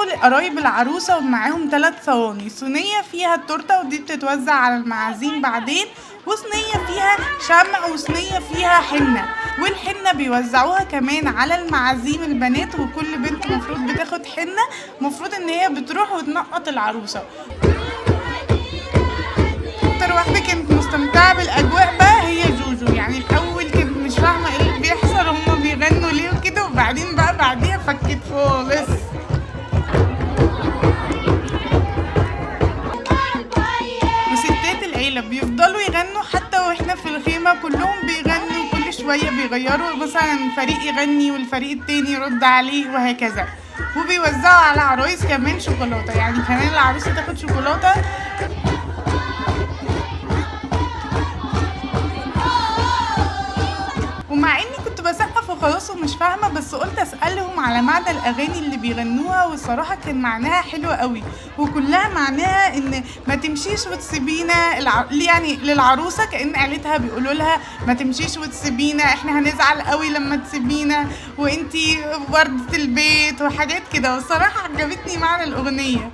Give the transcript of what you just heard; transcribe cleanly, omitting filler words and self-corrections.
دول قرايب العروسة ومعاهم 3 صواني، صينية فيها التورتة ودي بتتوزع على المعازيم بعدين، وصينية فيها شمع، وصينية فيها حنة، والحنة بيوزعوها كمان على المعازيم البنات، وكل بنت مفروض بتاخد حنة، مفروض ان هي بتروح وتنقط العروسة. اكتر واحدة كانت مستمتعة بالاجواء بقى هي جوجو، يعني الاول كانت مش فاهمة ايه اللي بيحصل وهما بيغنوا ليه وكده، وبعدين بقى بعديها فكت خالص. وستات العيلة بيفضلوا يغنوا حتى واحنا في الخيمة، كلهم بيغنوا، كل شوية بيغيروا، مثلا فريق يغني والفريق التاني يرد عليه وهكذا. وبيوزعوا على العرايس كمان شوكولاتة، يعني كمان العروسة تاخد شوكولاتة. ومع اني كنت بسقف وخلاص ومش فاهمه، بس قلت اسالهم على معنى الاغاني اللي بيغنوها، والصراحه كان معناها حلو قوي، وكلها معناها ان ما تمشيش وتسيبينا يعني للعروسه، كأن عيلتها بيقولوا لها ما تمشيش وتسيبينا، احنا هنزعل قوي لما تسيبينا، وانتي وردة البيت وحاجات كده، والصراحه عجبتني معنى الاغنيه.